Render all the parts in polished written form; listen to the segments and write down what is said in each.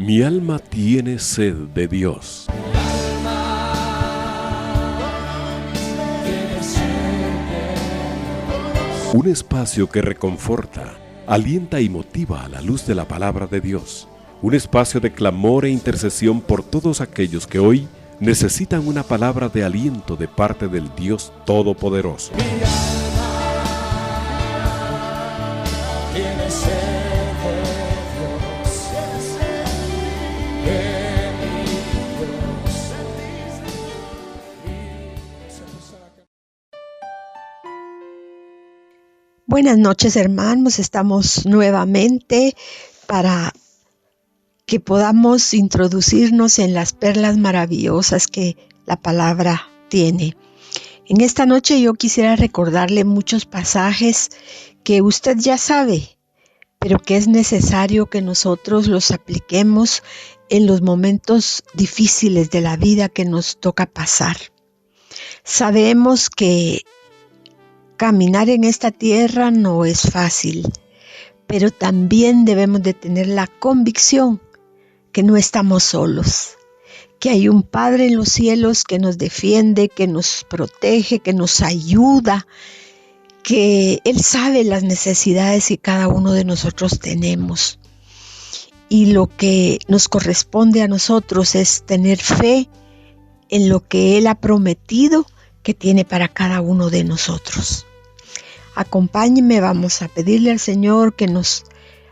Mi alma tiene sed de Dios. Un espacio que reconforta, alienta y motiva a la luz de la palabra de Dios. Un espacio de clamor e intercesión por todos aquellos que hoy necesitan una palabra de aliento de parte del Dios Todopoderoso. Buenas noches, hermanos. Estamos nuevamente para que podamos introducirnos en las perlas maravillosas que la palabra tiene. En esta noche yo quisiera recordarle muchos pasajes que usted ya sabe, pero que es necesario que nosotros los apliquemos en los momentos difíciles de la vida que nos toca pasar. Sabemos que caminar en esta tierra no es fácil, pero también debemos de tener la convicción que no estamos solos, que hay un Padre en los cielos que nos defiende, que nos protege, que nos ayuda, que Él sabe las necesidades que cada uno de nosotros tenemos. Y lo que nos corresponde a nosotros es tener fe en lo que Él ha prometido que tiene para cada uno de nosotros. Acompáñenme, vamos a pedirle al Señor que nos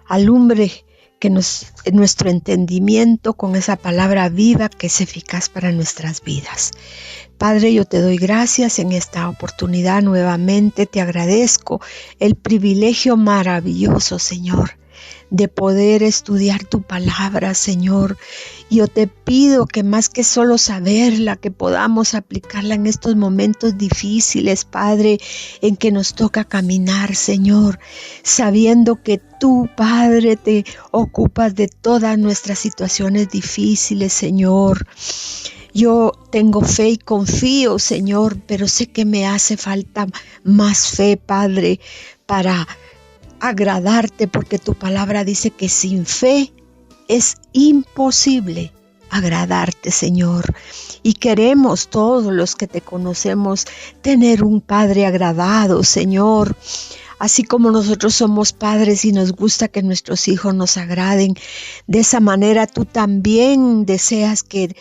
alumbre, nuestro entendimiento con esa palabra viva que es eficaz para nuestras vidas. Padre, yo te doy gracias en esta oportunidad nuevamente, te agradezco el privilegio maravilloso, Señor, de poder estudiar tu palabra, Señor. Yo te pido que más que solo saberla, que podamos aplicarla en estos momentos difíciles, Padre, en que nos toca caminar, Señor, sabiendo que tú, Padre, te ocupas de todas nuestras situaciones difíciles, Señor. Yo tengo fe y confío, Señor, pero sé que me hace falta más fe, Padre, para agradarte, porque tu palabra dice que sin fe es imposible agradarte, Señor. Y queremos todos los que te conocemos tener un Padre agradado, Señor. Así como nosotros somos padres y nos gusta que nuestros hijos nos agraden, de esa manera tú también deseas que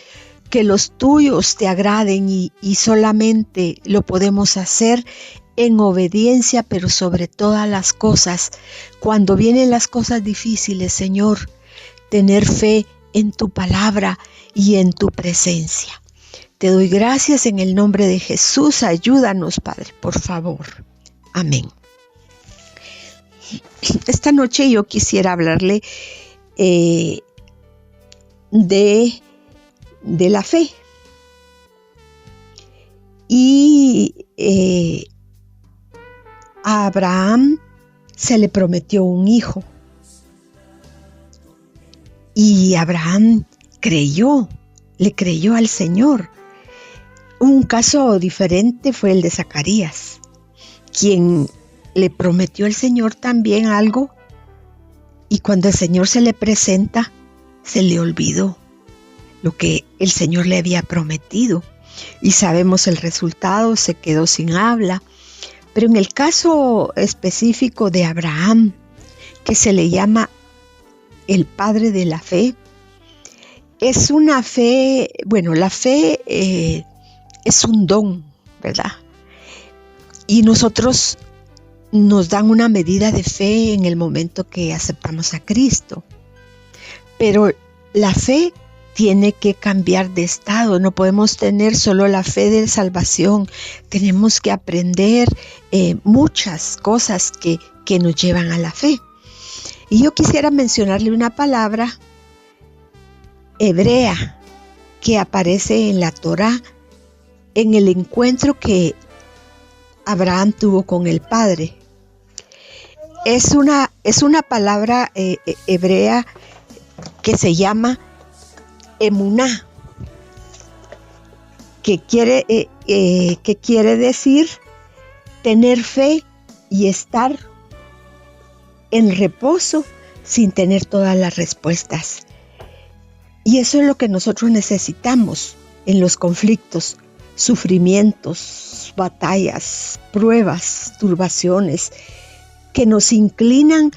los tuyos te agraden y solamente lo podemos hacer en obediencia, pero sobre todas las cosas, cuando vienen las cosas difíciles, Señor, tener fe en tu palabra y en tu presencia. Te doy gracias en el nombre de Jesús. Ayúdanos, Padre, por favor. Amén. Esta noche yo quisiera hablarle de la fe. Y a Abraham se le prometió un hijo. Y Abraham le creyó al Señor. Un caso diferente fue el de Zacarías, quien le prometió al Señor también algo, y cuando el Señor se le presenta, se le olvidó lo que el Señor le había prometido. Y sabemos el resultado, se quedó sin habla. Pero en el caso específico de Abraham, que se le llama el padre de la fe, es una fe, la fe es un don, ¿verdad? Y nosotros nos dan una medida de fe en el momento que aceptamos a Cristo. Pero la fe tiene que cambiar de estado. No podemos tener solo la fe de salvación. Tenemos que aprender muchas cosas que nos llevan a la fe. Y yo quisiera mencionarle una palabra hebrea que aparece en la Torá en el encuentro que Abraham tuvo con el Padre. Es una palabra hebrea que se llama emuná, que quiere decir tener fe y estar en reposo sin tener todas las respuestas. Y eso es lo que nosotros necesitamos en los conflictos, sufrimientos, batallas, pruebas, turbaciones, que nos inclinan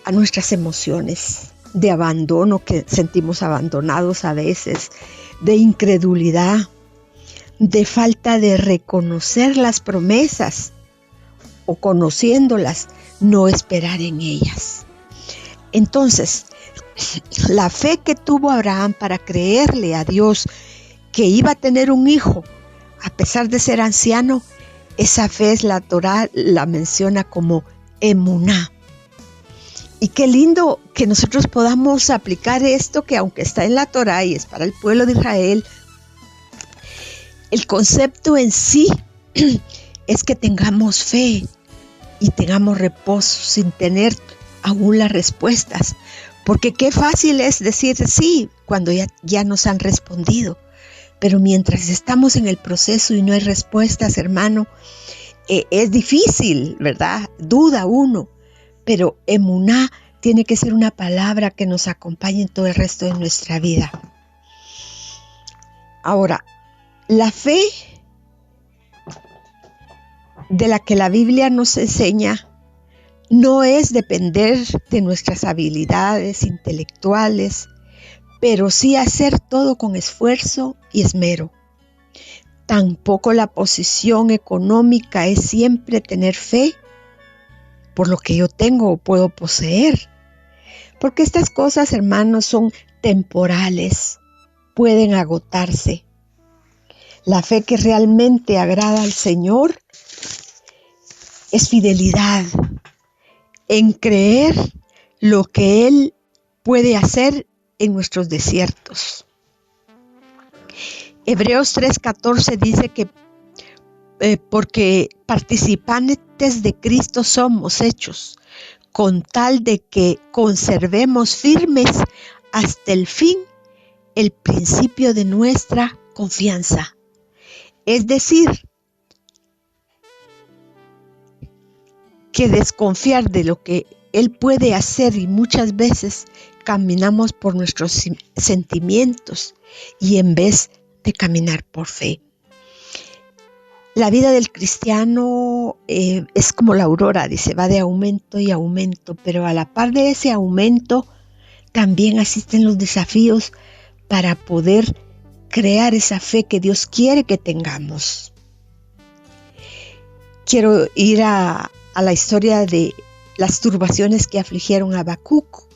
a nuestras emociones de abandono, que sentimos abandonados a veces, de incredulidad, de falta de reconocer las promesas o conociéndolas, no esperar en ellas. Entonces, la fe que tuvo Abraham para creerle a Dios que iba a tener un hijo, a pesar de ser anciano, esa fe es la Torá la menciona como emuná. Y qué lindo que nosotros podamos aplicar esto que aunque está en la Torá y es para el pueblo de Israel, el concepto en sí es que tengamos fe y tengamos reposo sin tener aún las respuestas. Porque qué fácil es decir sí cuando ya nos han respondido. Pero mientras estamos en el proceso y no hay respuestas, hermano, es difícil, ¿verdad? Duda uno. Pero emuná tiene que ser una palabra que nos acompañe en todo el resto de nuestra vida. Ahora, la fe de la que la Biblia nos enseña no es depender de nuestras habilidades intelectuales, pero sí hacer todo con esfuerzo y esmero. Tampoco la posición económica es siempre tener fe por lo que yo tengo o puedo poseer. Porque estas cosas, hermanos, son temporales, pueden agotarse. La fe que realmente agrada al Señor es fidelidad en creer lo que Él puede hacer en nuestros desiertos. Hebreos 3:14 dice que porque participantes de Cristo somos hechos, con tal de que conservemos firmes hasta el fin el principio de nuestra confianza. Es decir, que desconfiar de lo que Él puede hacer y muchas veces caminamos por nuestros sentimientos y en vez de caminar por fe. La vida del cristiano es como la aurora, dice, va de aumento y aumento, pero a la par de ese aumento también asisten los desafíos para poder crear esa fe que Dios quiere que tengamos. Quiero ir a la historia de las turbaciones que afligieron a Habacuc.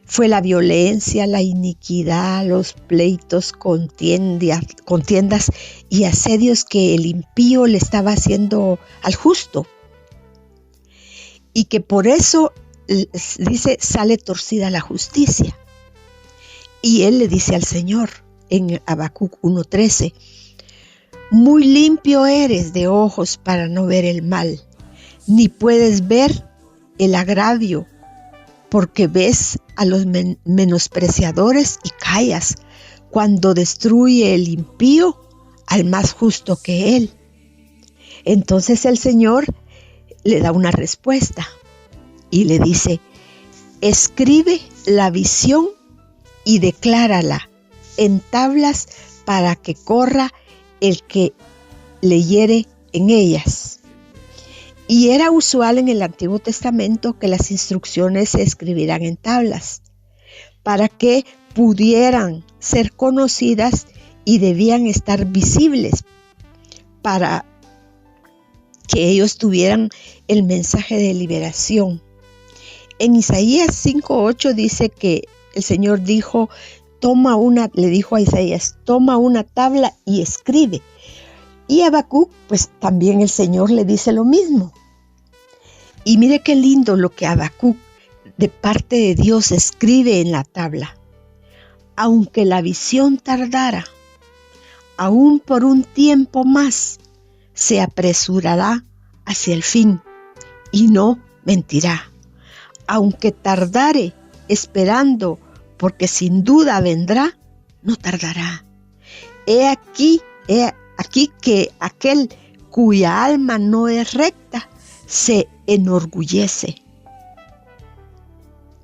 Fue la violencia, la iniquidad, los pleitos, contiendas y asedios que el impío le estaba haciendo al justo. Y que por eso, dice, sale torcida la justicia. Y él le dice al Señor en Habacuc 1:13, muy limpio eres de ojos para no ver el mal, ni puedes ver el agravio, porque ves a los menospreciadores y callas cuando destruye el impío al más justo que él. Entonces el Señor le da una respuesta y le dice, escribe la visión y declárala en tablas para que corra el que leyere en ellas. Y era usual en el Antiguo Testamento que las instrucciones se escribieran en tablas para que pudieran ser conocidas y debían estar visibles para que ellos tuvieran el mensaje de liberación. En Isaías 5:8 dice que el Señor le dijo a Isaías, toma una tabla y escribe. Y a Habacuc, pues también el Señor le dice lo mismo. Y mire qué lindo lo que Habacuc de parte de Dios escribe en la tabla. Aunque la visión tardara, aún por un tiempo más, se apresurará hacia el fin y no mentirá. Aunque tardare esperando, porque sin duda vendrá, no tardará. He aquí que aquel cuya alma no es recta se enorgullece,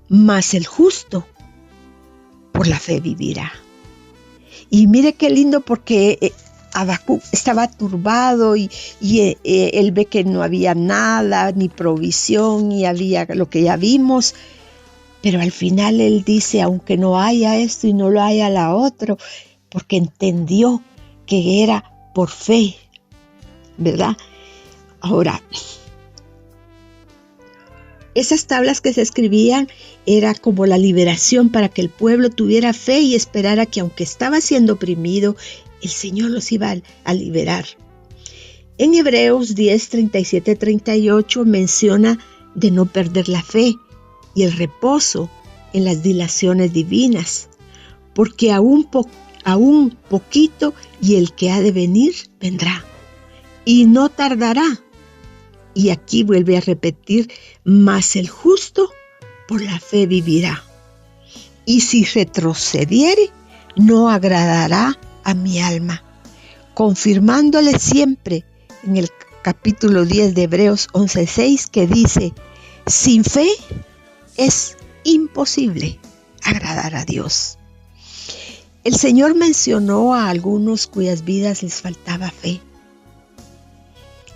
mas el justo por la fe vivirá. Y mire qué lindo, porque Habacuc estaba turbado y él ve que no había nada, ni provisión, y había lo que ya vimos. Pero al final él dice, aunque no haya esto y no lo haya la otro, porque entendió que era por fe, ¿verdad? Ahora, esas tablas que se escribían era como la liberación para que el pueblo tuviera fe y esperara que, aunque estaba siendo oprimido, el Señor los iba a liberar. En Hebreos 10, 37, 38 menciona de no perder la fe y el reposo en las dilaciones divinas, porque aún poquito y el que ha de venir vendrá, y no tardará. Y aquí vuelve a repetir, mas el justo por la fe vivirá. Y si retrocediere, no agradará a mi alma. Confirmándole siempre en el capítulo 10 de Hebreos 11:6 que dice, sin fe es imposible agradar a Dios. El Señor mencionó a algunos cuyas vidas les faltaba fe.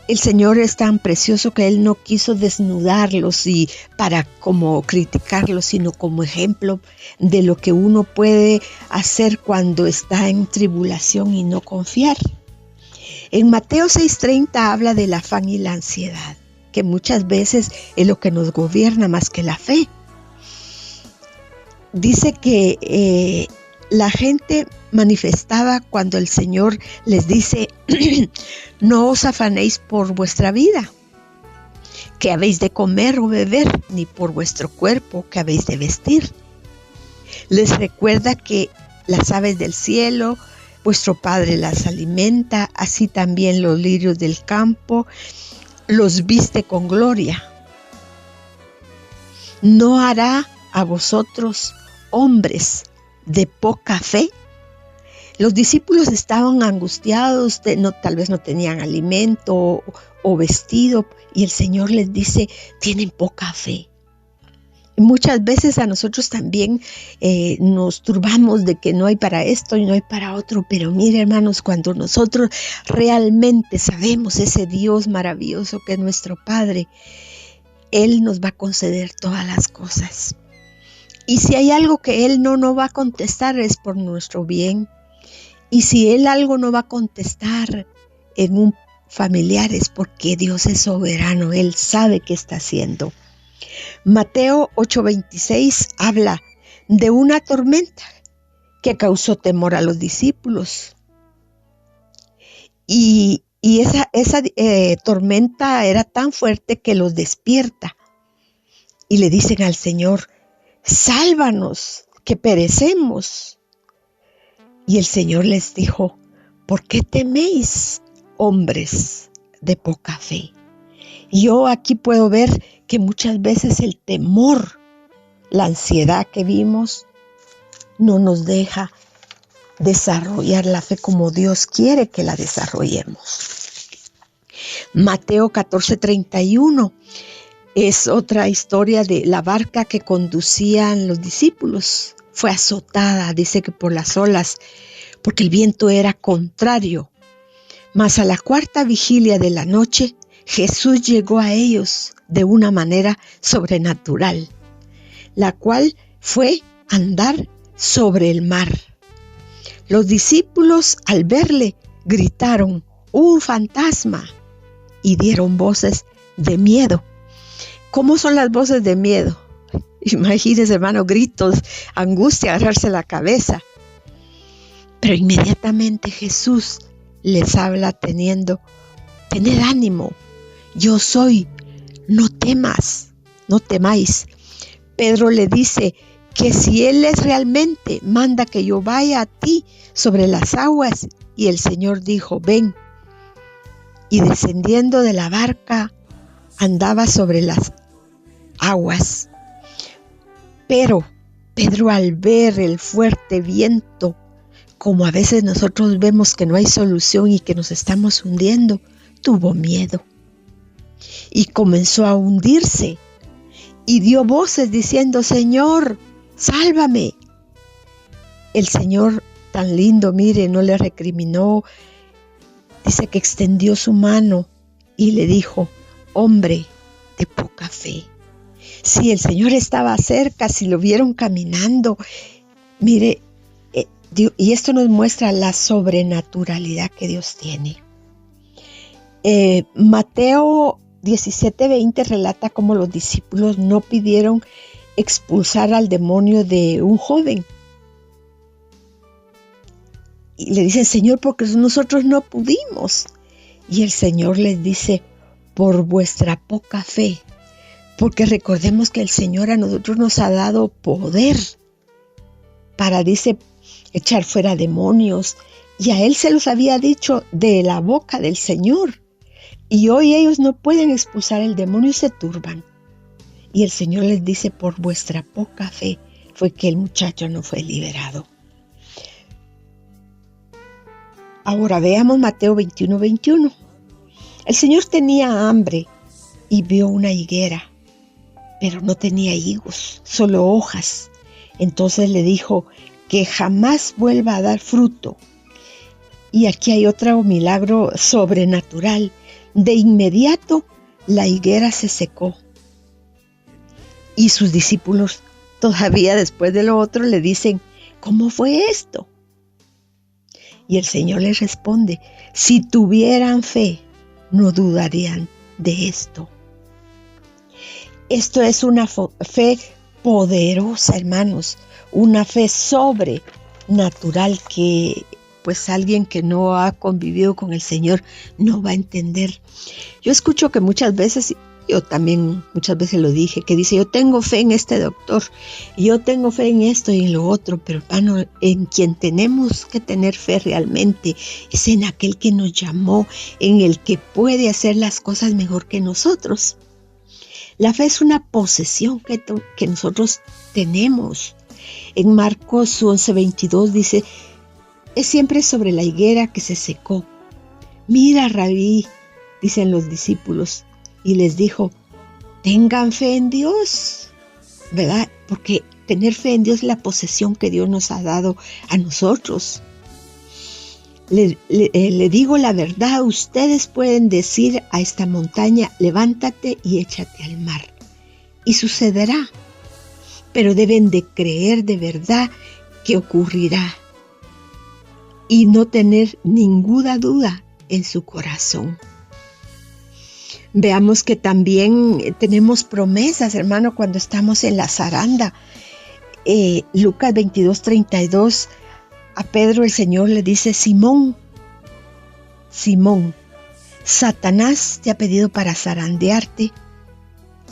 El Señor es tan precioso que Él no quiso desnudarlos y para como criticarlos, sino como ejemplo de lo que uno puede hacer cuando está en tribulación y no confiar. En Mateo 6:30 habla del afán y la ansiedad, que muchas veces es lo que nos gobierna más que la fe. Dice que la gente manifestaba cuando el Señor les dice, no os afanéis por vuestra vida, que habéis de comer o beber, ni por vuestro cuerpo, que habéis de vestir. Les recuerda que las aves del cielo, vuestro Padre las alimenta, así también los lirios del campo, los viste con gloria. ¿No hará a vosotros, hombres de poca fe? Los discípulos estaban angustiados, tal vez no tenían alimento o vestido, y el Señor les dice, tienen poca fe. Y muchas veces a nosotros también nos turbamos de que no hay para esto y no hay para otro, pero mire, hermanos, cuando nosotros realmente sabemos ese Dios maravilloso que es nuestro Padre, Él nos va a conceder todas las cosas. Y si hay algo que Él no va a contestar es por nuestro bien. Y si Él algo no va a contestar en un familiar es porque Dios es soberano. Él sabe qué está haciendo. Mateo 8:26 habla de una tormenta que causó temor a los discípulos. Y esa tormenta era tan fuerte que los despierta. Y le dicen al Señor, sálvanos, que perecemos. Y el Señor les dijo, ¿por qué teméis, hombres de poca fe? Y yo aquí puedo ver que muchas veces el temor, la ansiedad que vimos, no nos deja desarrollar la fe como Dios quiere que la desarrollemos. Mateo 14:31 es otra historia de la barca que conducían los discípulos. Fue azotada, dice que por las olas, porque el viento era contrario. Mas a la cuarta vigilia de la noche, Jesús llegó a ellos de una manera sobrenatural, la cual fue andar sobre el mar. Los discípulos, al verle, gritaron, ¡un fantasma! Y dieron voces de miedo. ¿Cómo son las voces de miedo? Imagínense, hermano, gritos, angustia, agarrarse la cabeza. Pero inmediatamente Jesús les habla tened ánimo, yo soy, no temas, no temáis. Pedro le dice que si Él es realmente, manda que yo vaya a ti sobre las aguas. Y el Señor dijo, ven. Y descendiendo de la barca, andaba sobre las aguas. Pero Pedro, al ver el fuerte viento, como a veces nosotros vemos que no hay solución y que nos estamos hundiendo, tuvo miedo y comenzó a hundirse y dio voces diciendo, Señor, sálvame. el Señor tan lindo, mire, no le recriminó. Dice que extendió su mano y le dijo: hombre de poca fe. Si el Señor estaba cerca, si lo vieron caminando, mire, y esto nos muestra la sobrenaturalidad que Dios tiene. Mateo 17:20 relata cómo los discípulos no pidieron expulsar al demonio de un joven. Y le dicen: Señor, porque nosotros no pudimos. Y el Señor les dice: por vuestra poca fe. Porque recordemos que el Señor a nosotros nos ha dado poder para, dice, echar fuera demonios. Y a Él se los había dicho de la boca del Señor. Y hoy ellos no pueden expulsar el demonio y se turban. Y el Señor les dice: por vuestra poca fe fue que el muchacho no fue liberado. Ahora veamos Mateo 21:21. El Señor tenía hambre y vio una higuera, pero no tenía higos, solo hojas. Entonces le dijo: que jamás vuelva a dar fruto. Y aquí hay otro milagro sobrenatural. De inmediato la higuera se secó. Y sus discípulos, todavía después de lo otro, le dicen: ¿cómo fue esto? Y el Señor les responde: si tuvieran fe, no dudarían de esto. Esto es una fe poderosa, hermanos, una fe sobrenatural que pues alguien que no ha convivido con el Señor no va a entender. Yo escucho que muchas veces, yo también muchas veces lo dije, que dice: yo tengo fe en este doctor, yo tengo fe en esto y en lo otro, pero hermano, en quien tenemos que tener fe realmente es en aquel que nos llamó, en el que puede hacer las cosas mejor que nosotros. La fe es una posesión que nosotros tenemos. En Marcos 11:22 dice: es siempre sobre la higuera que se secó. Mira, Rabí, dicen los discípulos, y les dijo: tengan fe en Dios, ¿verdad? Porque tener fe en Dios es la posesión que Dios nos ha dado a nosotros. Le digo la verdad, ustedes pueden decir a esta montaña: levántate y échate al mar, y sucederá. Pero deben de creer de verdad que ocurrirá y no tener ninguna duda en su corazón. Veamos que también tenemos promesas, hermano, cuando estamos en la zaranda. Lucas 22:32, a Pedro el Señor le dice: Simón, Simón, Satanás te ha pedido para zarandearte,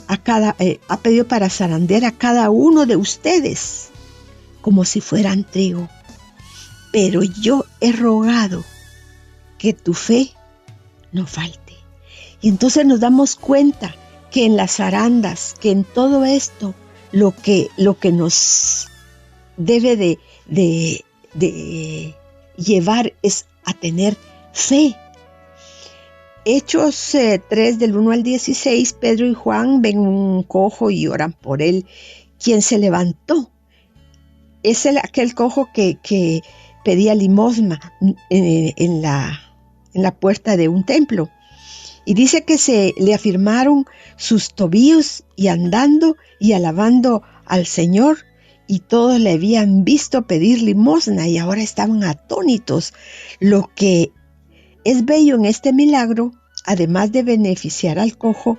ha pedido para zarandear a cada uno de ustedes como si fueran trigo. Pero yo he rogado que tu fe no falte. Y entonces nos damos cuenta que en las zarandas, que en todo esto, lo que nos debe de llevar es a tener fe. Hechos 3 del 1 al 16, Pedro y Juan ven un cojo y oran por él, quien se levantó. Es aquel cojo que pedía limosna en la puerta de un templo. Y dice que se le afirmaron sus tobillos y andando y alabando al Señor, y todos le habían visto pedir limosna y ahora estaban atónitos. Lo que es bello en este milagro, además de beneficiar al cojo,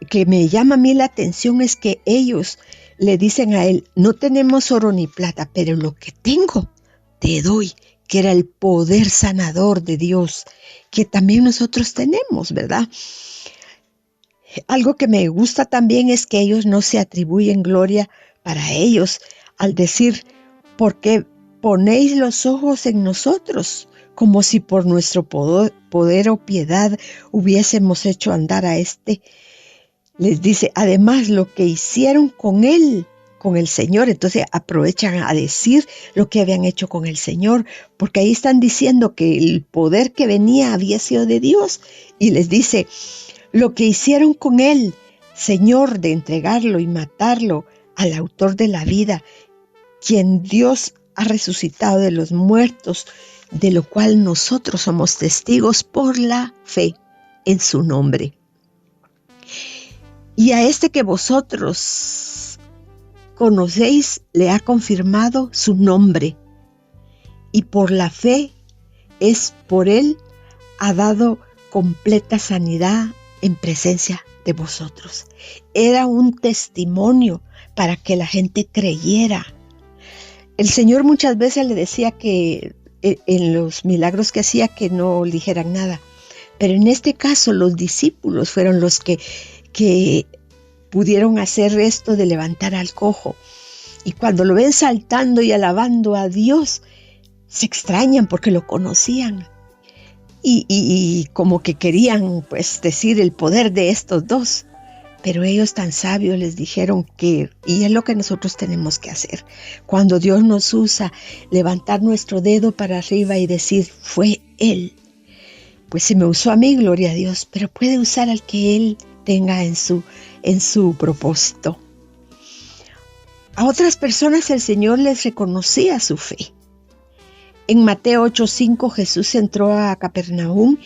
que me llama a mí la atención, es que ellos le dicen a él: no tenemos oro ni plata, pero lo que tengo te doy, que era el poder sanador de Dios, que también nosotros tenemos, ¿verdad? Algo que me gusta también es que ellos no se atribuyen gloria para ellos al decir: ¿por qué ponéis los ojos en nosotros? Como si por nuestro poder o piedad hubiésemos hecho andar a este. Les dice: además, lo que hicieron con él, con el Señor. Entonces aprovechan a decir lo que habían hecho con el Señor, porque ahí están diciendo que el poder que venía había sido de Dios. Y les dice: lo que hicieron con él, Señor, de entregarlo y matarlo, al autor de la vida, quien Dios ha resucitado de los muertos, de lo cual nosotros somos testigos por la fe en su nombre. Y a este que vosotros conocéis le ha confirmado su nombre, y por la fe es por él ha dado completa sanidad en presencia de vosotros. Era un testimonio para que la gente creyera. El Señor muchas veces le decía que en los milagros que hacía que no le dijeran nada, pero en este caso los discípulos fueron los que pudieron hacer esto de levantar al cojo. Y cuando lo ven saltando y alabando a Dios, se extrañan porque lo conocían. Y como que querían pues decir el poder de estos dos. Pero ellos tan sabios les dijeron que, y es lo que nosotros tenemos que hacer. Cuando Dios nos usa, levantar nuestro dedo para arriba y decir, fue Él. Pues si me usó a mí, gloria a Dios, pero puede usar al que Él tenga en su propósito. A otras personas el Señor les reconocía su fe. En Mateo 8:5 Jesús entró a Capernaum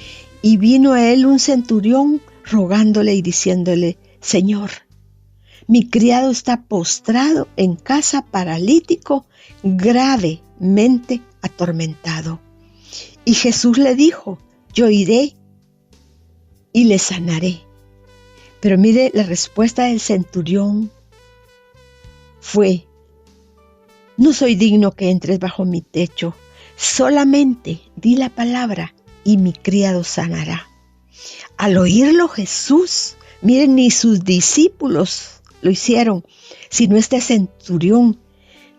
y vino a él un centurión rogándole y diciéndole, Señor, mi criado está postrado en casa paralítico, gravemente atormentado. Y Jesús le dijo, yo iré y le sanaré. Pero mire, la respuesta del centurión fue, no soy digno que entres bajo mi techo, solamente di la palabra y mi criado sanará. Al oírlo Jesús, miren, ni sus discípulos lo hicieron, sino este centurión.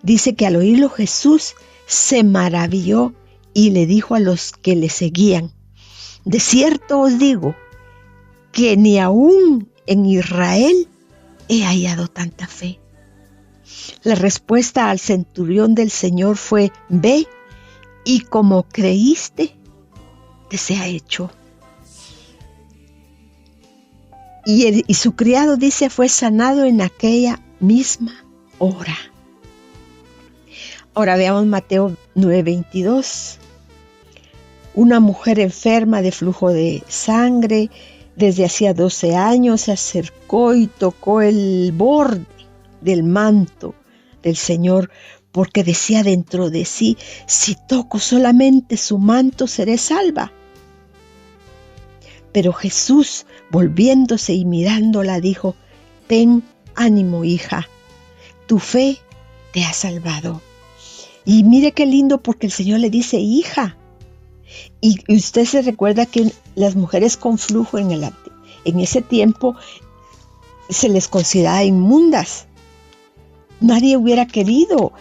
Dice que al oírlo Jesús se maravilló y le dijo a los que le seguían, de cierto os digo que ni aún en Israel he hallado tanta fe. La respuesta al centurión del Señor fue, ve y como creíste, te sea hecho. Y su criado, dice, fue sanado en aquella misma hora. Ahora veamos Mateo 9:22. Una mujer enferma de flujo de sangre desde hacía 12 años se acercó y tocó el borde del manto del Señor, porque decía dentro de sí, si toco solamente su manto seré salva. Pero Jesús, volviéndose y mirándola, dijo, ten ánimo, hija, tu fe te ha salvado. Y mire qué lindo, porque el Señor le dice, hija. Y usted se recuerda que las mujeres con flujo en ese tiempo se les consideraba inmundas. Nadie hubiera querido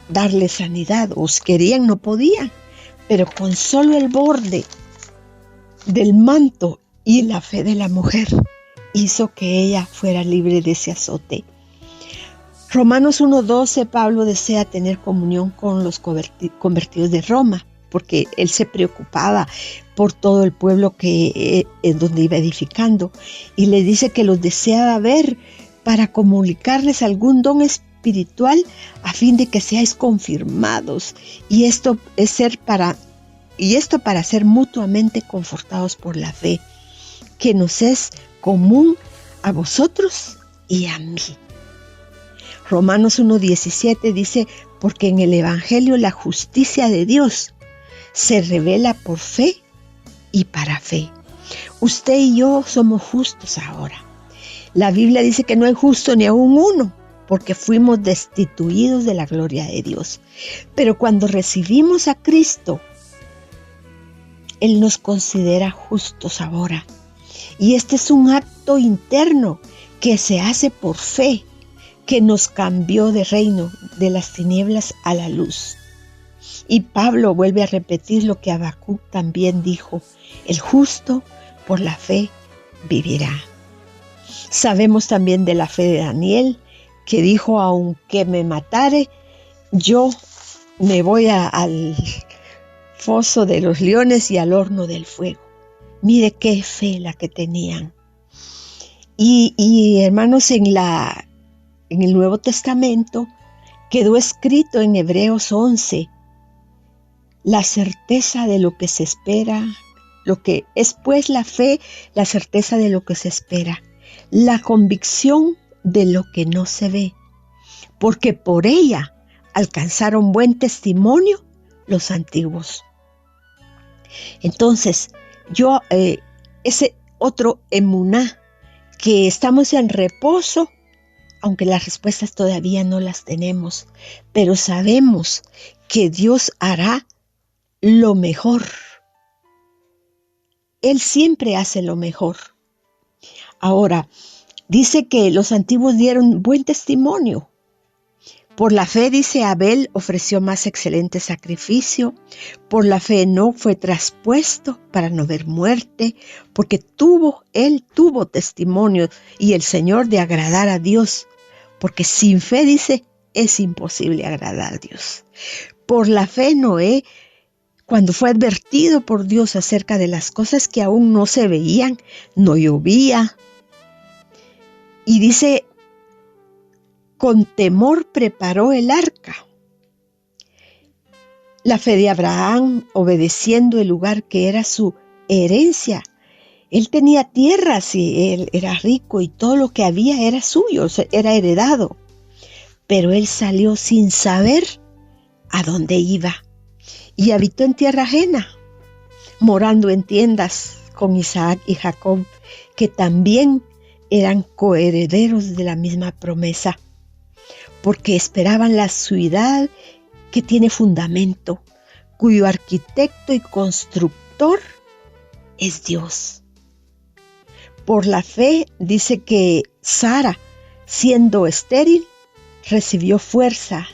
darle sanidad, o si querían no podían, pero con solo el borde del manto y la fe de la mujer hizo que ella fuera libre de ese azote. Romanos 1:12, Pablo desea tener comunión con los convertidos de Roma, porque él se preocupaba por todo el pueblo en donde iba edificando, y le dice que los deseaba ver para comunicarles algún don espiritual a fin de que seáis confirmados, y esto para ser mutuamente confortados por la fe, que nos es común a vosotros y a mí. Romanos 1:17 dice, porque en el Evangelio la justicia de Dios se revela por fe y para fe. Usted y yo somos justos ahora. La Biblia dice que no hay justo ni aún uno, porque fuimos destituidos de la gloria de Dios. Pero cuando recibimos a Cristo, Él nos considera justos ahora. Y este es un acto interno que se hace por fe, que nos cambió de reino, de las tinieblas a la luz. Y Pablo vuelve a repetir lo que Habacuc también dijo, el justo por la fe vivirá. Sabemos también de la fe de Daniel, que dijo, aunque me matare, yo me voy al foso de los leones y al horno del fuego. Mire qué fe la que tenían. Y hermanos, en la en el Nuevo Testamento, quedó escrito en Hebreos 11, la certeza de lo que se espera, lo que es pues la fe, la certeza de lo que se espera, la convicción de lo que no se ve, porque por ella alcanzaron buen testimonio los antiguos. Entonces, ese otro emuná, que estamos en reposo, aunque las respuestas todavía no las tenemos, pero sabemos que Dios hará lo mejor. Él siempre hace lo mejor. Ahora, dice que los antiguos dieron buen testimonio. Por la fe, dice, Abel ofreció más excelente sacrificio. Por la fe Enoc fue traspuesto para no ver muerte, porque él tuvo testimonio y el Señor de agradar a Dios. Porque sin fe, dice, es imposible agradar a Dios. Por la fe Noé, cuando fue advertido por Dios acerca de las cosas que aún no se veían, no llovía. Y dice, con temor preparó el arca. La fe de Abraham, obedeciendo el lugar que era su herencia. Él tenía tierras y él era rico y todo lo que había era suyo, era heredado. Pero él salió sin saber a dónde iba y habitó en tierra ajena, morando en tiendas con Isaac y Jacob, que también eran coherederos de la misma promesa, porque esperaban la ciudad que tiene fundamento, cuyo arquitecto y constructor es Dios. Por la fe dice que Sara, siendo estéril, recibió fuerza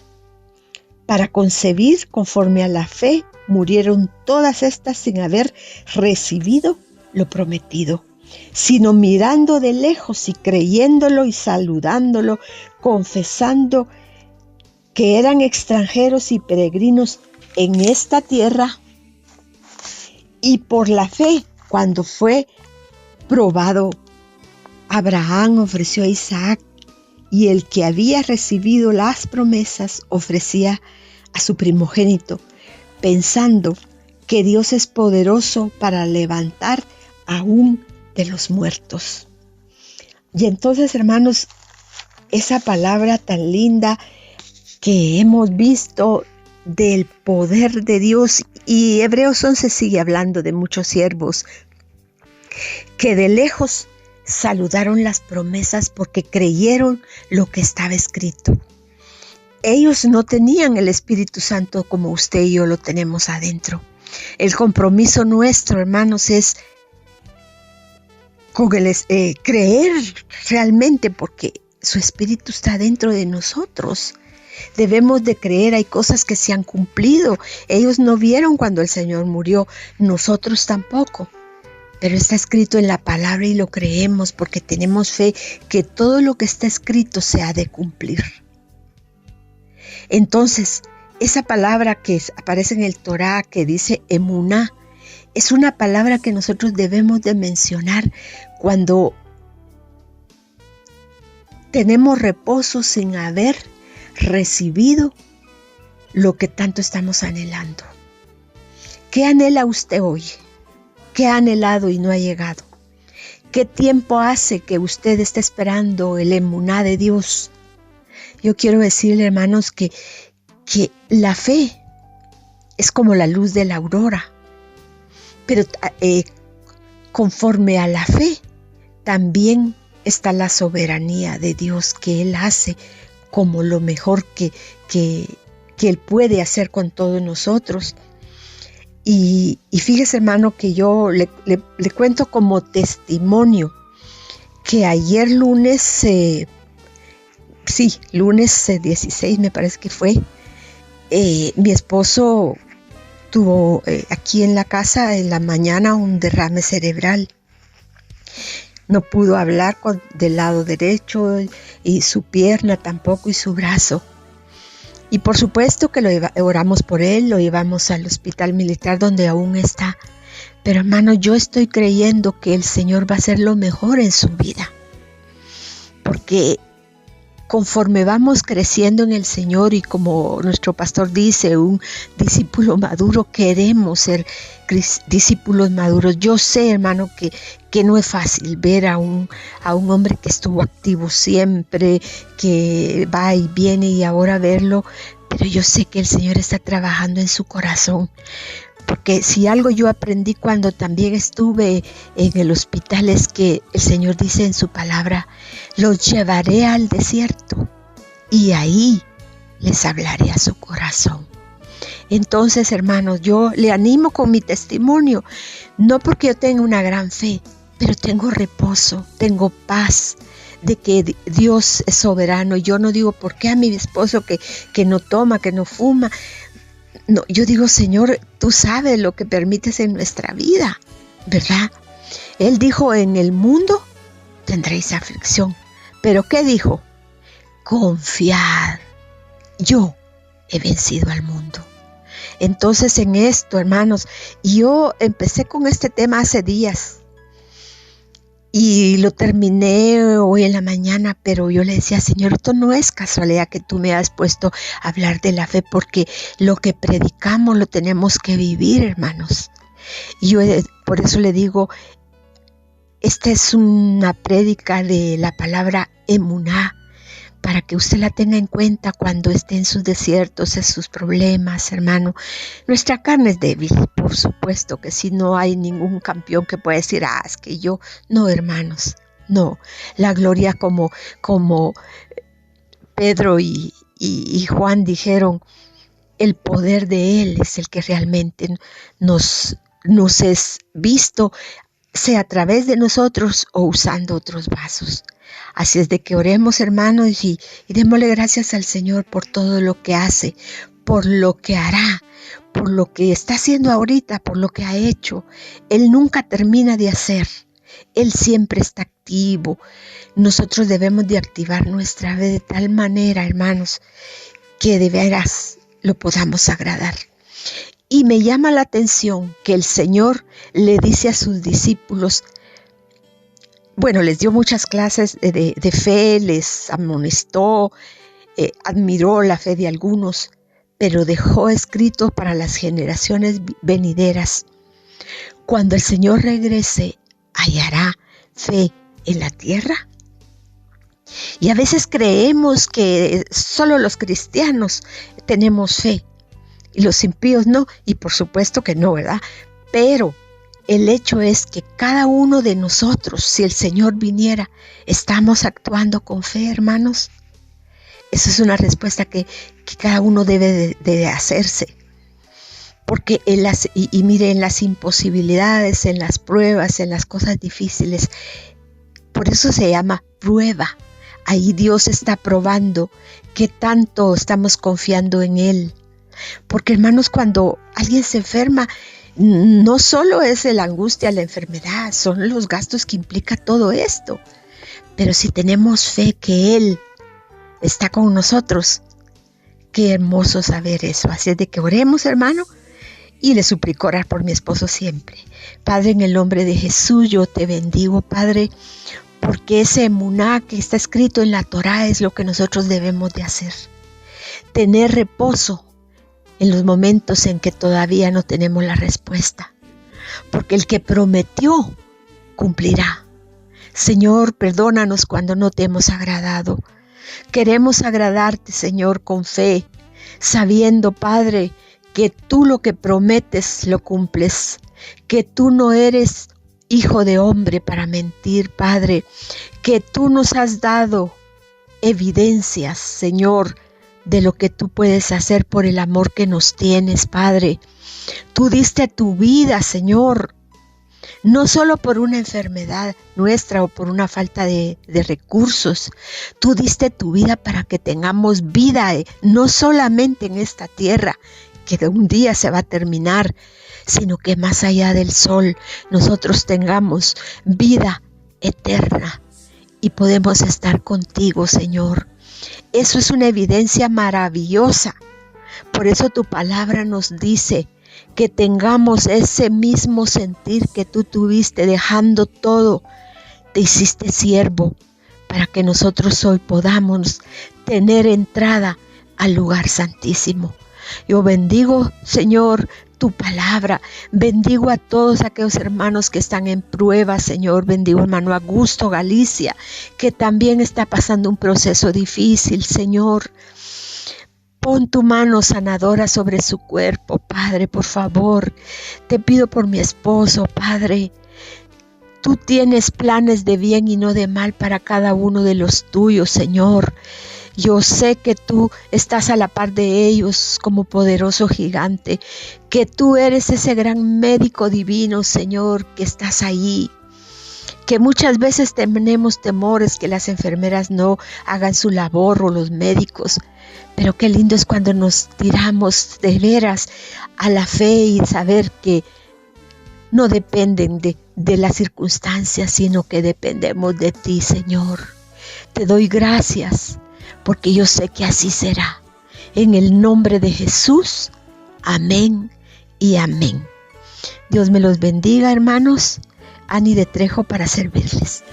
para concebir. Conforme a la fe, murieron todas estas sin haber recibido lo prometido, sino mirando de lejos y creyéndolo y saludándolo, confesando que eran extranjeros y peregrinos en esta tierra. Y por la fe, cuando fue probado, Abraham ofreció a Isaac, y el que había recibido las promesas ofrecía a su primogénito, pensando que Dios es poderoso para levantar aún de los muertos. Y entonces, hermanos, esa palabra tan linda que hemos visto del poder de Dios, y Hebreos 11 sigue hablando de muchos siervos que de lejos saludaron las promesas porque creyeron lo que estaba escrito. Ellos no tenían el Espíritu Santo como usted y yo lo tenemos adentro. El compromiso nuestro, hermanos, es con creer realmente, porque su Espíritu está dentro de nosotros. Debemos de creer, hay cosas que se han cumplido. Ellos no vieron cuando el Señor murió, nosotros tampoco. Pero está escrito en la palabra y lo creemos porque tenemos fe que todo lo que está escrito se ha de cumplir. Entonces, esa palabra que aparece en el Torá, que dice emuná, es una palabra que nosotros debemos de mencionar cuando tenemos reposo sin haber recibido lo que tanto estamos anhelando. ¿Qué anhela usted hoy? ¿Qué ha anhelado y no ha llegado? ¿Qué tiempo hace que usted esté esperando el emuná de Dios? Yo quiero decirle, hermanos, que la fe es como la luz de la aurora, pero conforme a la fe también está la soberanía de Dios, que Él hace como lo mejor que Él puede hacer con todos nosotros. Y fíjese, hermano, que yo le cuento como testimonio que ayer lunes 16 me parece que fue, mi esposo tuvo aquí en la casa en la mañana un derrame cerebral. No pudo hablar del lado derecho y su pierna tampoco y su brazo. Y por supuesto que oramos por él, lo llevamos al hospital militar donde aún está. Pero hermano, yo estoy creyendo que el Señor va a hacer lo mejor en su vida. Porque conforme vamos creciendo en el Señor y como nuestro pastor dice, un discípulo maduro, queremos ser discípulos maduros. Yo sé, hermano, que no es fácil ver a un hombre que estuvo activo siempre, que va y viene, y ahora verlo, pero yo sé que el Señor está trabajando en su corazón. Porque si algo yo aprendí cuando también estuve en el hospital es que el Señor dice en su palabra: los llevaré al desierto y ahí les hablaré a su corazón. Entonces, hermanos, yo le animo con mi testimonio, no porque yo tenga una gran fe, pero tengo reposo, tengo paz de que Dios es soberano. Yo no digo, ¿por qué a mi esposo que no toma, que no fuma? No, yo digo, Señor, tú sabes lo que permites en nuestra vida, ¿verdad? Él dijo, en el mundo tendréis aflicción. ¿Pero qué dijo? Confiad, yo he vencido al mundo. Entonces en esto, hermanos, yo empecé con este tema hace días y lo terminé hoy en la mañana, pero yo le decía, Señor, esto no es casualidad que tú me has puesto a hablar de la fe, porque lo que predicamos lo tenemos que vivir, hermanos. Y yo por eso le digo, esta es una prédica de la palabra emuná, para que usted la tenga en cuenta cuando esté en sus desiertos, en sus problemas, hermano. Nuestra carne es débil, por supuesto que si no hay ningún campeón que pueda decir, es que yo, no, hermanos, no. La gloria como Pedro y Juan dijeron, el poder de Él es el que realmente nos es visto, sea a través de nosotros o usando otros vasos. Así es de que oremos, hermanos, y démosle gracias al Señor por todo lo que hace, por lo que hará, por lo que está haciendo ahorita, por lo que ha hecho. Él nunca termina de hacer. Él siempre está activo. Nosotros debemos de activar nuestra fe de tal manera, hermanos, que de veras lo podamos agradar. Y me llama la atención que el Señor le dice a sus discípulos, bueno, les dio muchas clases de fe, les amonestó, admiró la fe de algunos, pero dejó escrito para las generaciones venideras. Cuando el Señor regrese, ¿hallará fe en la tierra? Y a veces creemos que solo los cristianos tenemos fe y los impíos no, y por supuesto que no, ¿verdad? Pero el hecho es que cada uno de nosotros, si el Señor viniera, ¿estamos actuando con fe, hermanos? Esa es una respuesta que cada uno debe de hacerse. Porque mire, en las imposibilidades, en las pruebas, en las cosas difíciles, por eso se llama prueba. Ahí Dios está probando qué tanto estamos confiando en Él. Porque, hermanos, cuando alguien se enferma, no solo es la angustia, la enfermedad, son los gastos que implica todo esto. Pero si tenemos fe que Él está con nosotros, qué hermoso saber eso. Así es de que oremos, hermano, y le suplico orar por mi esposo siempre. Padre, en el nombre de Jesús, yo te bendigo, Padre, porque ese emuná que está escrito en la Torá es lo que nosotros debemos de hacer. Tener reposo en los momentos en que todavía no tenemos la respuesta, porque el que prometió cumplirá. Señor, perdónanos cuando no te hemos agradado. Queremos agradarte, Señor, con fe, sabiendo, Padre, que tú lo que prometes lo cumples, que tú no eres hijo de hombre para mentir, Padre, que tú nos has dado evidencias, Señor, de lo que tú puedes hacer por el amor que nos tienes, Padre. Tú diste tu vida, Señor, no solo por una enfermedad nuestra o por una falta de recursos. Tú diste tu vida para que tengamos vida, no solamente en esta tierra, que de un día se va a terminar, sino que más allá del sol nosotros tengamos vida eterna y podemos estar contigo, Señor. Eso es una evidencia maravillosa. Por eso tu palabra nos dice que tengamos ese mismo sentir que tú tuviste, dejando todo, te hiciste siervo para que nosotros hoy podamos tener entrada al lugar santísimo. Yo bendigo, Señor, tu palabra. Bendigo a todos aquellos hermanos que están en prueba, Señor. Bendigo al hermano Augusto Galicia, que también está pasando un proceso difícil, Señor. Pon tu mano sanadora sobre su cuerpo, Padre, por favor. Te pido por mi esposo, Padre. Tú tienes planes de bien y no de mal para cada uno de los tuyos, Señor. Yo sé que tú estás a la par de ellos como poderoso gigante, que tú eres ese gran médico divino, Señor, que estás ahí. Que muchas veces tenemos temores que las enfermeras no hagan su labor o los médicos, pero qué lindo es cuando nos tiramos de veras a la fe y saber que no dependen de las circunstancias, sino que dependemos de ti, Señor. Te doy gracias, porque yo sé que así será. En el nombre de Jesús, amén y amén. Dios me los bendiga, hermanos. Ani de Trejo para servirles.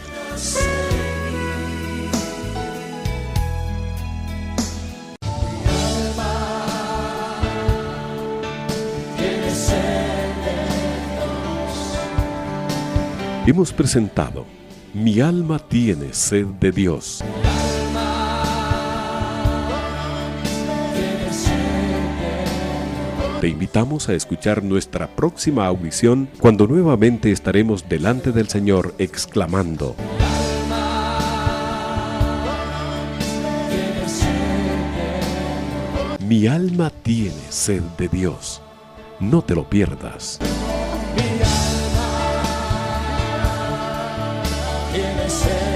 Hemos presentado Mi alma tiene sed de Dios. Te invitamos a escuchar nuestra próxima audición cuando nuevamente estaremos delante del Señor exclamando: Mi alma tiene sed de Dios. No te lo pierdas. Tiene sed.